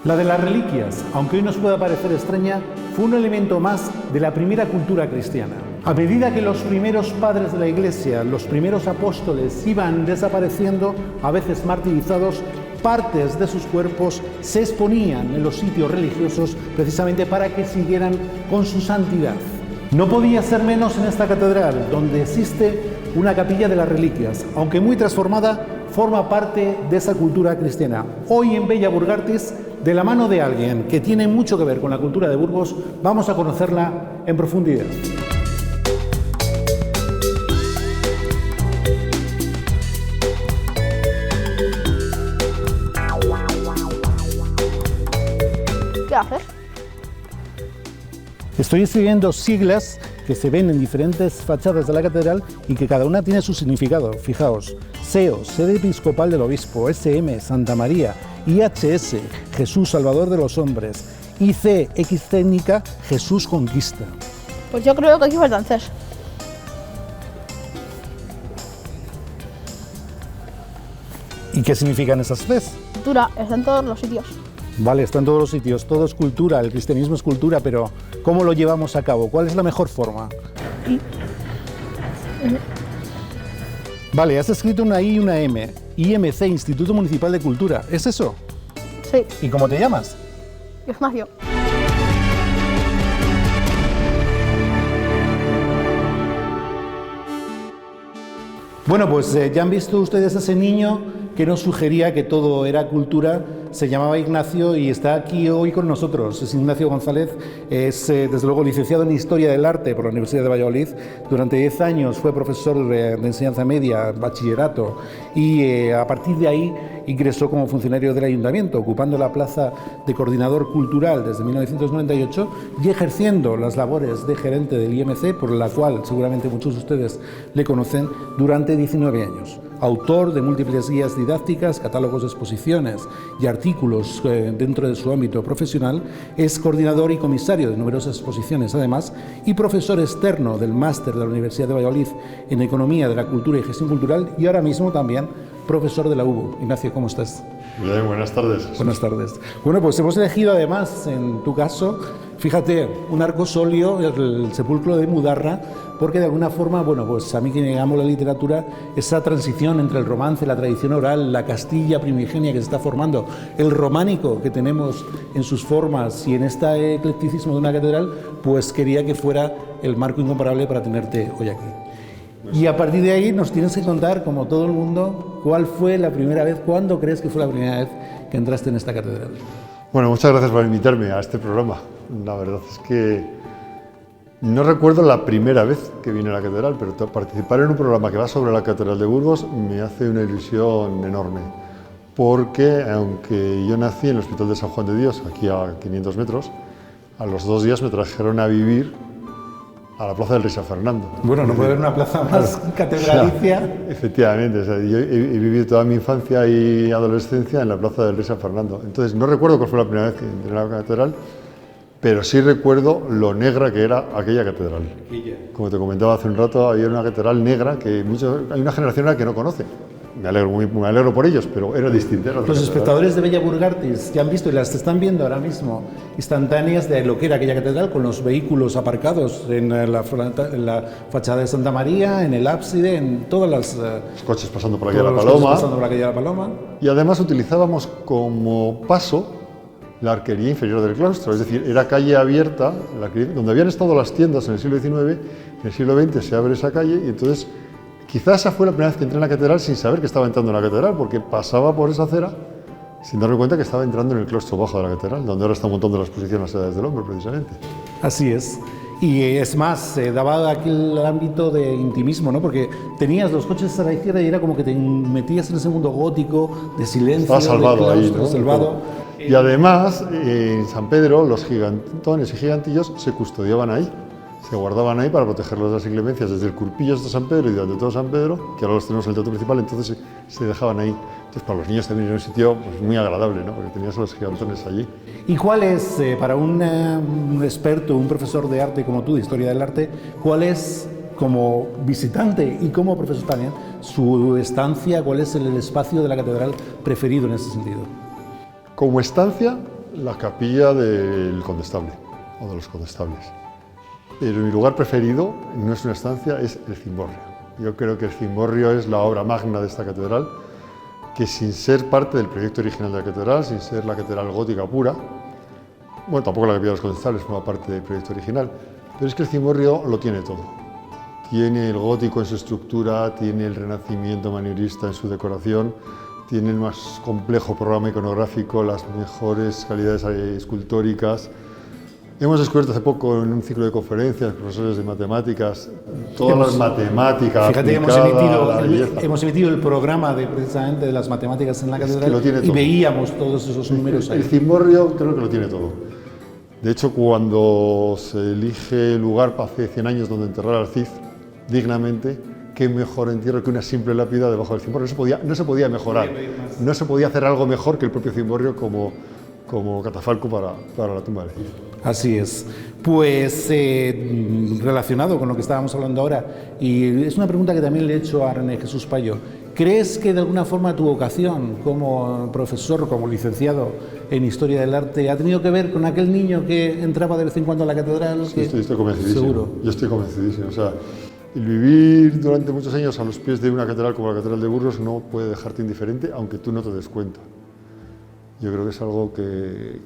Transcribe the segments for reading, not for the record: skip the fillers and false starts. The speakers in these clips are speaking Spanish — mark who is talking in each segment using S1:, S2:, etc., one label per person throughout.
S1: La de las reliquias, aunque hoy nos pueda parecer extraña, fue un elemento más de la primera cultura cristiana. A medida que los primeros padres de la Iglesia, los primeros apóstoles, iban desapareciendo, a veces martirizados, partes de sus cuerpos se exponían en los sitios religiosos precisamente para que siguieran con su santidad. No podía ser menos en esta catedral, donde existe una capilla de las reliquias, aunque muy transformada, forma parte de esa cultura cristiana. Hoy en Bella Burgartis, de la mano de alguien que tiene mucho que ver con la cultura de Burgos, vamos a conocerla en profundidad.
S2: ¿Qué haces?
S1: Estoy escribiendo siglas que se ven en diferentes fachadas de la catedral y que cada una tiene su significado. Fijaos, SEO, sede episcopal del obispo; SM, Santa María; IHS, Jesús Salvador de los hombres; IC, X técnica, Jesús conquista.
S2: Pues yo creo que aquí faltan Cs.
S1: ¿Y qué significan esas Cs?
S2: Cultura está en todos los sitios.
S1: Vale, está en todos los sitios, todo es cultura, el cristianismo es cultura, pero ¿cómo lo llevamos a cabo? ¿Cuál es la mejor forma? Vale, has escrito una I y una M. IMC, Instituto Municipal de Cultura, ¿es eso?
S2: Sí.
S1: ¿Y cómo te llamas?
S2: Ignacio.
S1: Bueno, pues ya han visto ustedes a ese niño que nos sugería que todo era cultura. Se llamaba Ignacio y está aquí hoy con nosotros. Es Ignacio González, es desde luego licenciado en Historia del Arte por la Universidad de Valladolid. Durante 10 años fue profesor de enseñanza media, bachillerato, y a partir de ahí ingresó como funcionario del Ayuntamiento, ocupando la plaza de coordinador cultural desde 1998 y ejerciendo las labores de gerente del IMC, por la cual seguramente muchos de ustedes le conocen, durante 19 años. Autor de múltiples guías didácticas, catálogos de exposiciones y artículos dentro de su ámbito profesional, es coordinador y comisario de numerosas exposiciones además, y profesor externo del máster de la Universidad de Valladolid en Economía de la Cultura y Gestión Cultural, y ahora mismo también profesor de la UBU. Ignacio, ¿cómo estás?
S3: Bien, buenas tardes.
S1: Buenas tardes. Bueno, pues hemos elegido además, en tu caso, fíjate, un arcosolio, el sepulcro de Mudarra, porque de alguna forma, bueno, pues a mí que me amo la literatura, esa transición entre el romance, la tradición oral, la Castilla primigenia que se está formando, el románico que tenemos en sus formas y en este eclecticismo de una catedral, pues quería que fuera el marco incomparable para tenerte hoy aquí. Y a partir de ahí nos tienes que contar, como todo el mundo, cuál fue la primera vez, cuándo crees que fue la primera vez que entraste en esta catedral.
S3: Bueno, muchas gracias por invitarme a este programa. La verdad es que no recuerdo la primera vez que vine a la catedral, pero participar en un programa que va sobre la catedral de Burgos me hace una ilusión enorme. Porque aunque yo nací en el Hospital de San Juan de Dios, aquí a 500 metros, a los 2 días me trajeron a vivir a la Plaza del Rey San Fernando.
S1: Bueno, no puede haber una plaza más catedralicia.
S3: O sea, efectivamente, o sea, yo he vivido toda mi infancia y adolescencia en la Plaza del Rey San Fernando. Entonces, no recuerdo cuál fue la primera vez que entré a la catedral, pero sí recuerdo lo negra que era aquella catedral. Como te comentaba hace un rato, había una catedral negra que hay una generación ahora que no conoce. Me alegro por ellos, pero era distinta.
S1: Los espectadores de Bella Burgartis que han visto y las están viendo ahora mismo instantáneas de lo que era aquella catedral, con los vehículos aparcados en la fachada de Santa María, en el ábside, en todas las...
S3: Los coches pasando por la calle de la Paloma.
S1: Pasando por la calle de la Paloma.
S3: Y además utilizábamos como paso la arquería inferior del claustro, es decir, era calle abierta, donde habían estado las tiendas en el siglo XIX, en el siglo XX se abre esa calle y entonces quizás esa fue la primera vez que entré en la catedral sin saber que estaba entrando en la catedral, porque pasaba por esa acera sin darme cuenta que estaba entrando en el claustro bajo de la catedral, donde ahora está un montón de la exposición Las Edades del Hombre, precisamente.
S1: Así es. Y es más, daba aquel ámbito de intimismo, ¿no? Porque tenías los coches a la izquierda y era como que te metías en ese mundo gótico, de silencio,
S3: estaba salvado
S1: de claustro,
S3: ahí, ¿no?
S1: Salvado.
S3: Y además, en San Pedro, los gigantones y gigantillos se custodiaban ahí. Se guardaban ahí para protegerlos de las inclemencias desde el Curpillo hasta San Pedro y durante todo San Pedro, que ahora los tenemos en el teatro principal, entonces se dejaban ahí. Entonces para los niños también era un sitio pues, muy agradable, ¿no? Porque tenías a los gigantones allí.
S1: ¿Y cuál es, para un experto, un profesor de arte como tú, de Historia del Arte, cuál es, como visitante y como profesor también, su estancia, cuál es el espacio de la catedral preferido en ese sentido?
S3: Como estancia, la capilla del condestable o de los condestables. Pero mi lugar preferido no es una estancia, es el cimborrio. Yo creo que el cimborrio es la obra magna de esta catedral, que sin ser parte del proyecto original de la catedral, sin ser la catedral gótica pura, bueno, tampoco la capilla de los condestables forma parte del proyecto original, pero es que el cimborrio lo tiene todo. Tiene el gótico en su estructura, tiene el renacimiento manierista en su decoración, tiene el más complejo programa iconográfico, las mejores calidades escultóricas. Hemos descubierto hace poco en un ciclo de conferencias, profesores de matemáticas, todas las matemáticas.
S1: Fíjate que hemos emitido el programa precisamente de las matemáticas en la catedral y veíamos todos esos números ahí.
S3: El cimborrio creo que lo tiene todo. De hecho, cuando se elige el lugar hace 100 años donde enterrar al Cid dignamente, qué mejor entierro que una simple lápida debajo del cimborrio. No se podía mejorar, no se podía hacer algo mejor que el propio cimborrio como catafalco para la tumba del Cid.
S1: Así es. Pues relacionado con lo que estábamos hablando ahora, y es una pregunta que también le he hecho a René Jesús Payo, ¿crees que de alguna forma tu vocación como profesor, como licenciado en Historia del Arte, ha tenido que ver con aquel niño que entraba de vez en cuando a la catedral?
S3: Sí, estoy convencidísimo.
S1: Seguro.
S3: Yo estoy convencidísimo. O sea, el vivir durante muchos años a los pies de una catedral como la Catedral de Burgos no puede dejarte indiferente, aunque tú no te des cuenta. Yo creo que es algo que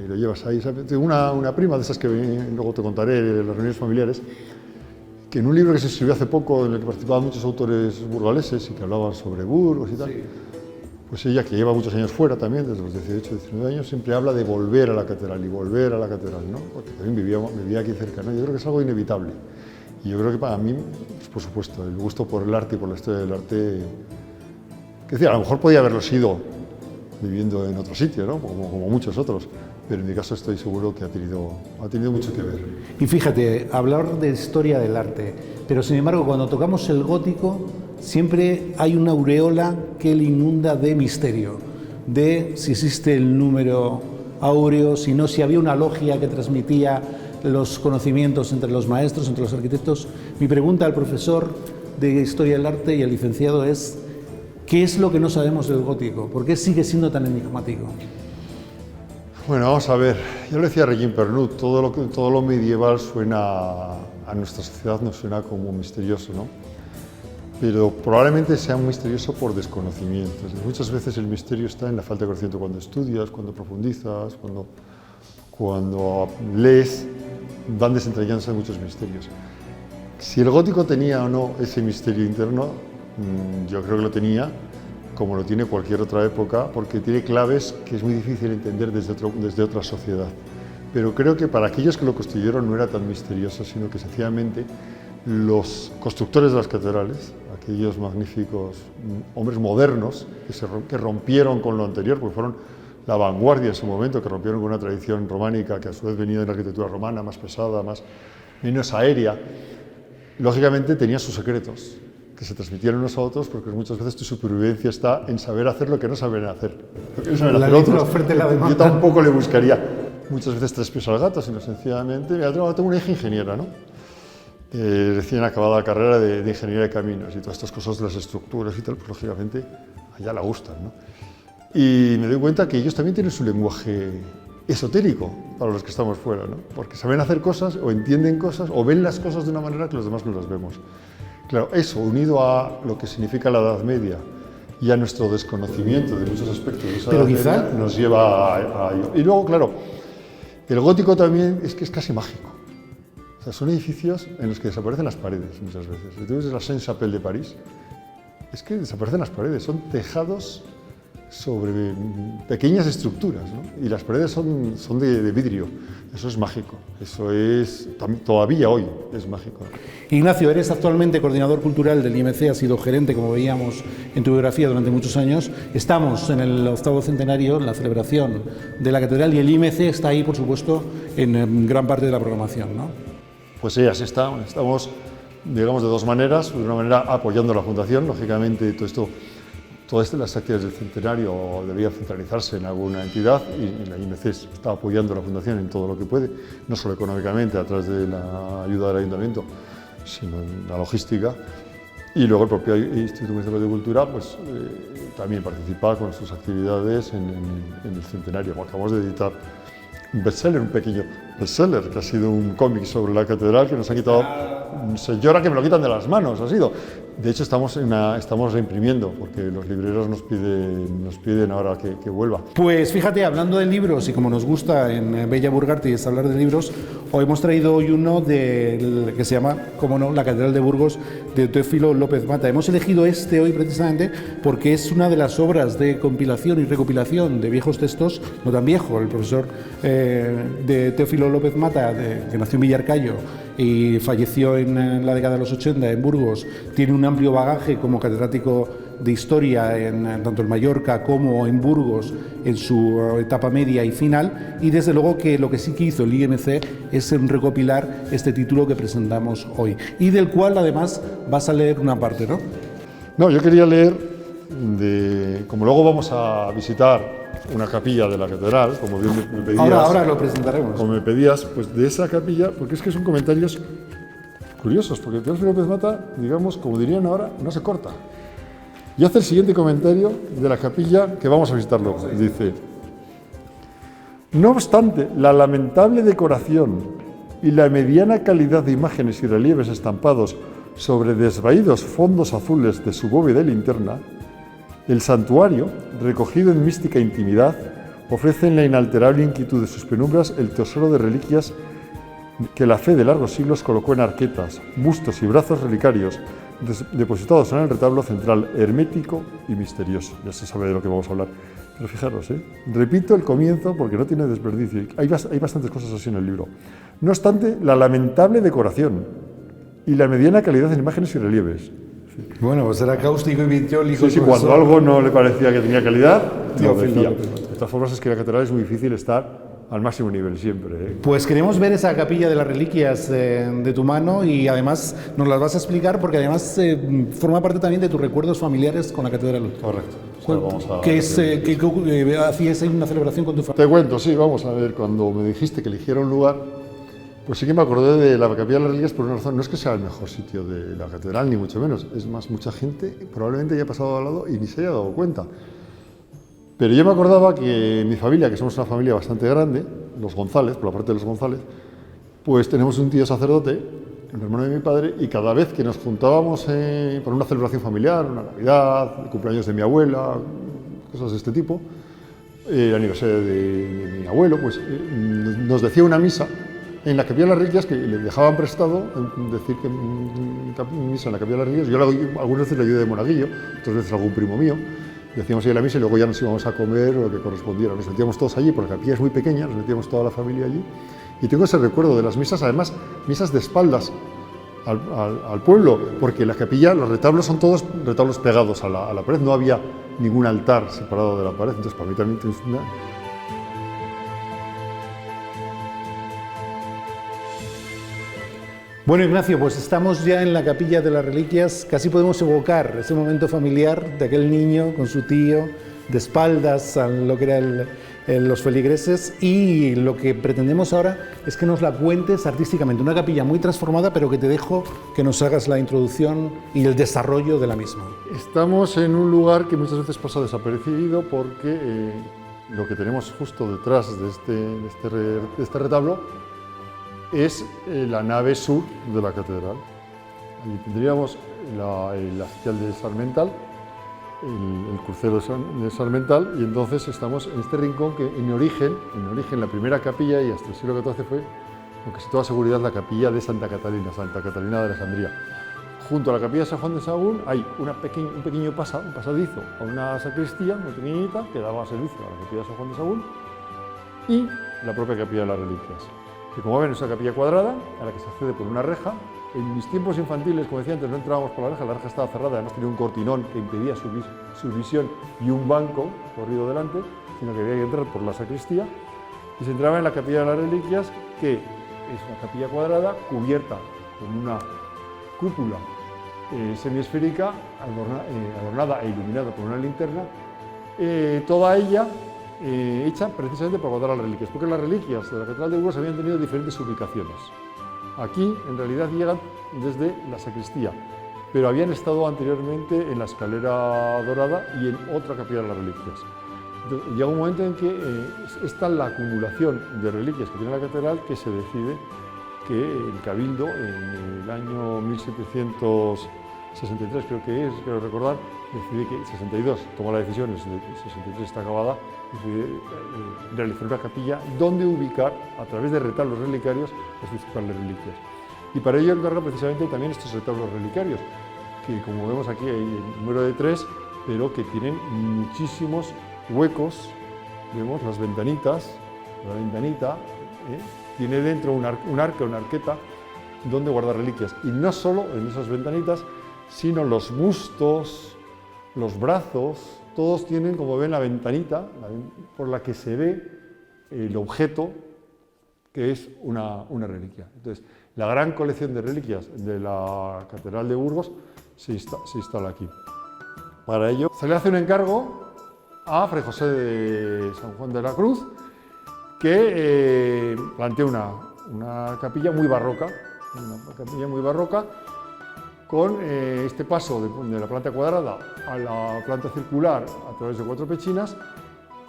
S3: lo llevas ahí. ¿Sabes? Tengo una prima de esas que luego te contaré en las reuniones familiares, que en un libro que se escribió hace poco, en el que participaban muchos autores burgaleses y que hablaban sobre Burgos y tal, sí. Pues ella, que lleva muchos años fuera también, desde los 18, 19 años, siempre habla de volver a la catedral y volver a la catedral, ¿no? Porque también vivía aquí cerca, ¿no? Yo creo que es algo inevitable. Y yo creo que para mí, pues por supuesto, el gusto por el arte y por la historia del arte, que decía, a lo mejor podía haberlo sido viviendo en otro sitio, ¿no? Como muchos otros, pero en mi caso estoy seguro que ha tenido mucho que ver.
S1: Y fíjate, hablar de historia del arte, pero sin embargo cuando tocamos el gótico siempre hay una aureola que le inunda de misterio, de si existe el número áureo, si no, si había una logia que transmitía los conocimientos entre los maestros, entre los arquitectos. Mi pregunta al profesor de Historia del Arte y al licenciado es: ¿qué es lo que no sabemos del gótico? ¿Por qué sigue siendo tan enigmático?
S3: Bueno, vamos a ver. Yo le decía a Regín Pernut, todo lo medieval suena a nuestra sociedad, nos suena como misterioso, ¿no? Pero probablemente sea un misterioso por desconocimiento. Muchas veces el misterio está en la falta de conocimiento cuando estudias, cuando profundizas, cuando lees, van desentrañándose muchos misterios. Si el gótico tenía o no ese misterio interno, yo creo que lo tenía, como lo tiene cualquier otra época, porque tiene claves que es muy difícil entender desde otra sociedad. Pero creo que para aquellos que lo construyeron no era tan misterioso, sino que sencillamente los constructores de las catedrales, aquellos magníficos hombres modernos que rompieron con lo anterior, porque fueron la vanguardia en su momento, que rompieron con una tradición románica que a su vez venía de la arquitectura romana, más pesada, menos aérea, lógicamente tenía sus secretos, que se transmitieron unos a otros, porque muchas veces tu supervivencia está en saber hacer lo que no saben hacer. Lo que no saben hacer otros. Yo tampoco le buscaría muchas veces 3 pies al gato, sino sencillamente, mira, tengo una hija ingeniera, ¿no? Recién acabada la carrera de ingeniería de caminos y todas estas cosas de las estructuras y tal, pues lógicamente a ella la gustan, ¿no? Y me doy cuenta que ellos también tienen su lenguaje esotérico para los que estamos fuera, ¿no? Porque saben hacer cosas o entienden cosas o ven las cosas de una manera que los demás no las vemos. Claro, eso unido a lo que significa la Edad Media y a nuestro desconocimiento de muchos aspectos de esa Edad Media nos lleva a ello. Y luego, claro, el gótico también es que es casi mágico. O sea, son edificios en los que desaparecen las paredes muchas veces. Si tú ves la Saint-Chapelle de París, es que desaparecen las paredes, son tejados sobre pequeñas estructuras, ¿no? Y las paredes son de vidrio. Eso es mágico, eso es todavía hoy es mágico.
S1: Ignacio, eres actualmente coordinador cultural del IMC, has sido gerente, como veíamos en tu biografía, durante muchos años. Estamos en el 8º centenario, en la celebración de la catedral, y el IMC está ahí, por supuesto, en gran parte de la programación, ¿no?
S3: Pues sí, así está. Estamos, digamos, de dos maneras. De una manera apoyando a la Fundación, lógicamente todas las actividades del centenario deberían centralizarse en alguna entidad y la IMC está apoyando a la Fundación en todo lo que puede, no solo económicamente a través de la ayuda del Ayuntamiento, sino en la logística. Y luego el propio Instituto Municipal de Cultura pues, también participa con sus actividades en el centenario. Acabamos de editar un bestseller, un pequeño bestseller, que ha sido un cómic sobre la catedral que nos ha quitado, se llora que me lo quitan de las manos, ha sido. De hecho, estamos reimprimiendo, porque los libreros nos piden ahora que vuelva.
S1: Pues fíjate, hablando de libros, y como nos gusta en Bella Burgartis hablar de libros, hoy hemos traído hoy uno que se llama, como no, La Catedral de Burgos, de Teófilo López Mata. Hemos elegido este hoy precisamente porque es una de las obras de compilación y recopilación de viejos textos, no tan viejo, el profesor de Teófilo López Mata, que nació en Villarcayo y falleció en la década de los 80 en Burgos, tiene un amplio bagaje como catedrático de historia tanto en Mallorca como en Burgos en su etapa media y final, y desde luego que lo que sí que hizo el IMC es recopilar este título que presentamos hoy y del cual además vas a leer una parte, ¿no?
S3: No, yo quería leer, como luego vamos a visitar una capilla de la catedral, como bien me pedías.
S1: Ahora lo presentaremos.
S3: Como me pedías, pues de esa capilla, porque es que son comentarios curiosos, porque Teófilo López Mata, digamos, como dirían ahora, no se corta. Y hace el siguiente comentario de la capilla que vamos a visitar luego. Dice: no obstante, la lamentable decoración y la mediana calidad de imágenes y relieves estampados sobre desvaídos fondos azules de su bóveda y linterna, el santuario, recogido en mística intimidad, ofrece en la inalterable inquietud de sus penumbras el tesoro de reliquias que la fe de largos siglos colocó en arquetas, bustos y brazos relicarios depositados en el retablo central, hermético y misterioso. Ya se sabe de lo que vamos a hablar. Pero fijaros, repito el comienzo porque no tiene desperdicio. Hay bastantes cosas así en el libro. No obstante, la lamentable decoración y la mediana calidad en imágenes y relieves.
S1: Bueno, pues era cáustico y vitriólico.
S3: Sí, cuando algo no le parecía que tenía calidad, lo decía. De todas formas, es que la catedral es muy difícil estar al máximo nivel siempre.
S1: Pues queremos ver esa capilla de las reliquias de tu mano y además nos las vas a explicar porque además forma parte también de tus recuerdos familiares con la catedral.
S3: Correcto.
S1: ¿Qué hacías ahí una celebración con tu familia?
S3: Te cuento, sí, vamos a ver, cuando me dijiste que eligiera un lugar, pues sí que me acordé de la capilla de las reliquias por una razón. No es que sea el mejor sitio de la catedral, ni mucho menos. Es más, mucha gente probablemente haya pasado al lado y ni se haya dado cuenta. Pero yo me acordaba que mi familia, que somos una familia bastante grande, los González, por la parte de los González, pues tenemos un tío sacerdote, el hermano de mi padre, y cada vez que nos juntábamos por una celebración familiar, una Navidad, el cumpleaños de mi abuela, cosas de este tipo, el aniversario de mi abuelo, pues nos decía una misa en la capilla de las reliquias que le dejaban prestado, decir que misa en la capilla de las reliquias. Yo algunas veces le ayudé de monaguillo, otras veces algún primo mío. Y hacíamos ahí la misa y luego ya nos íbamos a comer lo que correspondiera. Nos metíamos todos allí, porque la capilla es muy pequeña, nos metíamos toda la familia allí. Y tengo ese recuerdo de las misas, además, misas de espaldas al pueblo, porque la capilla, los retablos son todos retablos pegados a la pared, no había ningún altar separado de la pared, entonces para mí también es una...
S1: Bueno, Ignacio, pues estamos ya en la capilla de las reliquias, casi podemos evocar ese momento familiar de aquel niño con su tío, de espaldas a lo que eran los feligreses, y lo que pretendemos ahora es que nos la cuentes artísticamente, una capilla muy transformada, pero que te dejo que nos hagas la introducción y el desarrollo de la misma.
S3: Estamos en un lugar que muchas veces pasa desapercibido porque lo que tenemos justo detrás de este retablo es la nave sur de la catedral. Allí tendríamos el hastial de Sarmental, el crucero de Sarmental, y entonces estamos en este rincón que en origen la primera capilla, y hasta el siglo XIV fue, con casi toda seguridad, la capilla de Santa Catalina de Alejandría. Junto a la capilla de San Juan de Sahagún hay un pequeño pasadizo a una sacristía muy pequeñita que daba servicio a la capilla de San Juan de Sahagún y la propia capilla de las reliquias, que como ven es una capilla cuadrada a la que se accede por una reja. En mis tiempos infantiles, como decía antes, no entrábamos por la reja estaba cerrada, además tenía un cortinón que impedía su visión y un banco corrido delante, sino que había que entrar por la sacristía y se entraba en la capilla de las reliquias, que es una capilla cuadrada cubierta con una cúpula semiesférica adornada e iluminada por una linterna, toda ella hecha precisamente para guardar las reliquias, porque las reliquias de la Catedral de Burgos habían tenido diferentes ubicaciones. Aquí, en realidad, llegan desde la sacristía, pero habían estado anteriormente en la Escalera Dorada y en otra capilla de las reliquias. Entonces, llega un momento en que es tal la acumulación de reliquias que tiene la catedral que se decide que el Cabildo, en el año 1763 creo recordar, decide que 62 toma la decisión, en 63 está acabada, decide realizar una capilla donde ubicar, a través de retablos relicarios, las principales reliquias. Y para ello encarga precisamente también estos retablos relicarios, que como vemos aquí hay el número de 3, pero que tienen muchísimos huecos. Vemos las ventanitas, la ventanita tiene dentro un arco, una arqueta, donde guardar reliquias. Y no solo en esas ventanitas, sino los bustos, los brazos, todos tienen, como ven, la ventanita por la que se ve el objeto que es una reliquia. Entonces, la gran colección de reliquias de la Catedral de Burgos se instala aquí. Para ello, se le hace un encargo a Fray José de San Juan de la Cruz, que plantea una capilla muy barroca, con este paso de la planta cuadrada a la planta circular a través de 4 pechinas,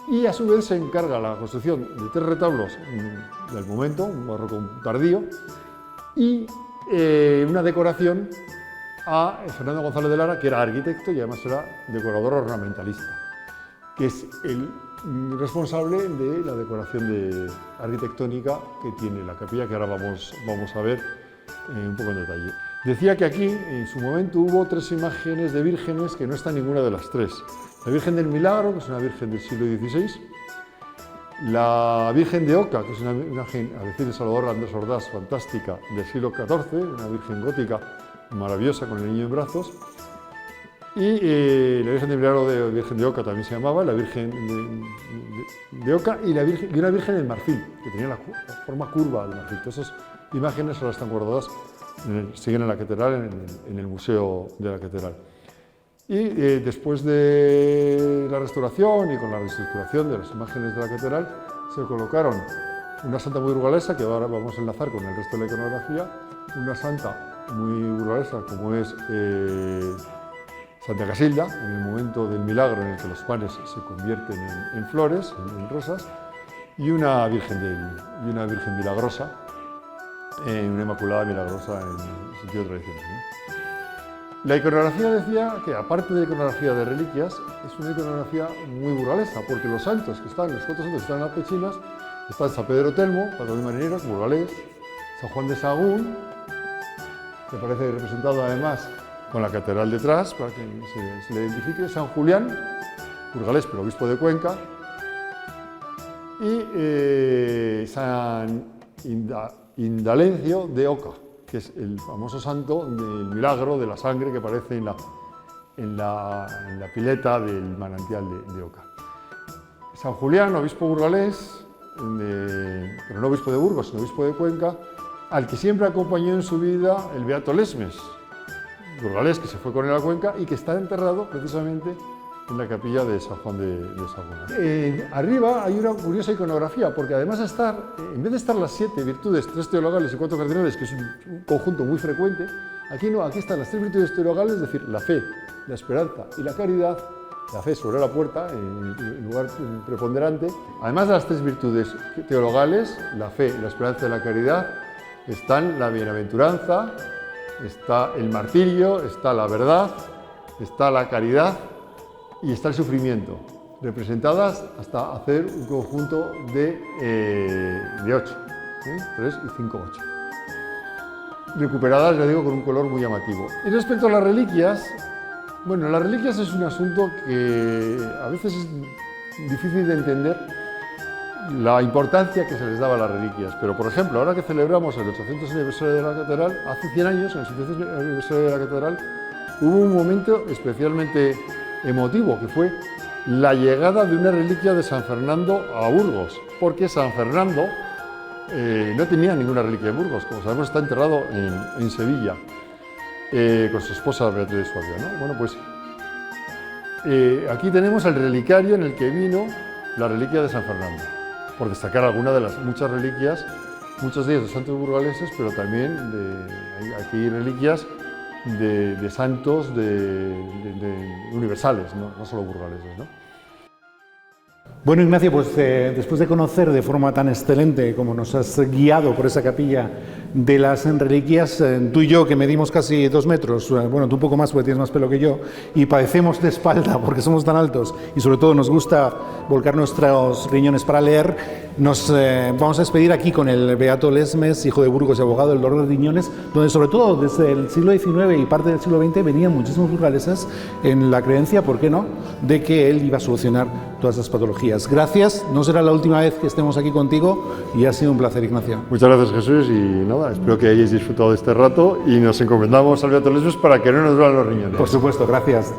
S3: y a su vez se encarga la construcción de 3 retablos del momento, un barroco tardío, y una decoración a Fernando González de Lara, que era arquitecto y además era decorador ornamentalista, que es el responsable de la decoración arquitectónica que tiene la capilla, que ahora vamos a ver un poco en detalle. Decía que aquí, en su momento, hubo 3 imágenes de vírgenes que no está ninguna de las 3. La Virgen del Milagro, que es una virgen del siglo XVI, la Virgen de Oca, que es una imagen, a decir de Salvador Andrés Ordaz, fantástica, del siglo XIV, una virgen gótica maravillosa con el niño en brazos, y la Virgen del Milagro de Virgen de Oca también se llamaba, la Virgen de Oca, y una Virgen del Marfil, que tenía la forma curva del marfil. Todas esas imágenes ahora están guardadas, siguen en la catedral, en el museo de la catedral. Y después de la restauración y con la reestructuración de las imágenes de la catedral, se colocaron una santa muy burgalesa, que ahora vamos a enlazar con el resto de la iconografía, una santa muy burgalesa como es Santa Casilda, en el momento del milagro en el que los panes se convierten en flores, en rosas, y una Virgen milagrosa, una Inmaculada Milagrosa en el sentido tradicional, ¿no? La iconografía, decía que aparte de iconografía de reliquias, es una iconografía muy burgalesa, porque los 4 santos que están en las pechinas, están San Pedro Telmo, patrón de marineros, burgalés, San Juan de Sagún, que aparece representado además con la catedral detrás, para que se le identifique, San Julián, burgalés pero obispo de Cuenca, y San Indalencio de Oca, que es el famoso santo del milagro de la sangre que aparece en la pileta del manantial de Oca. San Julián, obispo burgalés, pero no obispo de Burgos, sino obispo de Cuenca, al que siempre acompañó en su vida el beato Lesmes, burgalés, que se fue con él a Cuenca y que está enterrado precisamente en la capilla de San Juan de Sagún. Arriba hay una curiosa iconografía, porque además en vez de estar las 7 virtudes, 3 teologales y 4 cardinales, que es un conjunto muy frecuente, aquí no, aquí están las 3 virtudes teologales, es decir, la fe, la esperanza y la caridad, la fe sobre la puerta, en lugar preponderante. Además de las 3 virtudes teologales, la fe, la esperanza y la caridad, están la bienaventuranza, está el martirio, está la verdad, está la caridad y está el sufrimiento, representadas hasta hacer un conjunto de 8, 3 y 5, 8. Recuperadas, ya digo, con un color muy llamativo. Y respecto a las reliquias, bueno, las reliquias es un asunto que a veces es difícil de entender la importancia que se les daba a las reliquias. Pero, por ejemplo, ahora que celebramos el 800 aniversario de la catedral, hace 100 años, en el 800 aniversario de la catedral, hubo un momento especialmente emotivo, que fue la llegada de una reliquia de San Fernando a Burgos, porque San Fernando no tenía ninguna reliquia en Burgos, como sabemos está enterrado en Sevilla, con su esposa Beatriz de Suabia, ¿no? Bueno, pues aquí tenemos el relicario en el que vino la reliquia de San Fernando, por destacar alguna de las muchas reliquias, muchos de ellos de santos burgaleses, pero también aquí hay reliquias de santos universales, no solo burgaleses, ¿no?
S1: Bueno, Ignacio, pues después de conocer de forma tan excelente como nos has guiado por esa capilla de las reliquias, tú y yo, que medimos casi 2 metros, bueno, tú un poco más porque tienes más pelo que yo, y padecemos de espalda porque somos tan altos y sobre todo nos gusta volcar nuestros riñones para leer, nos vamos a despedir aquí con el Beato Lesmes, hijo de Burgos y abogado del dolor de riñones, donde sobre todo desde el siglo XIX y parte del siglo XX venían muchísimos burgaleses en la creencia, ¿por qué no?, de que él iba a solucionar todas esas patologías. Gracias, no será la última vez que estemos aquí contigo y ha sido un placer, Ignacio.
S3: Muchas gracias, Jesús, y nada, espero que hayáis disfrutado de este rato y nos encomendamos al Beato Lesmes para que no nos duelan los riñones.
S1: Por supuesto, gracias.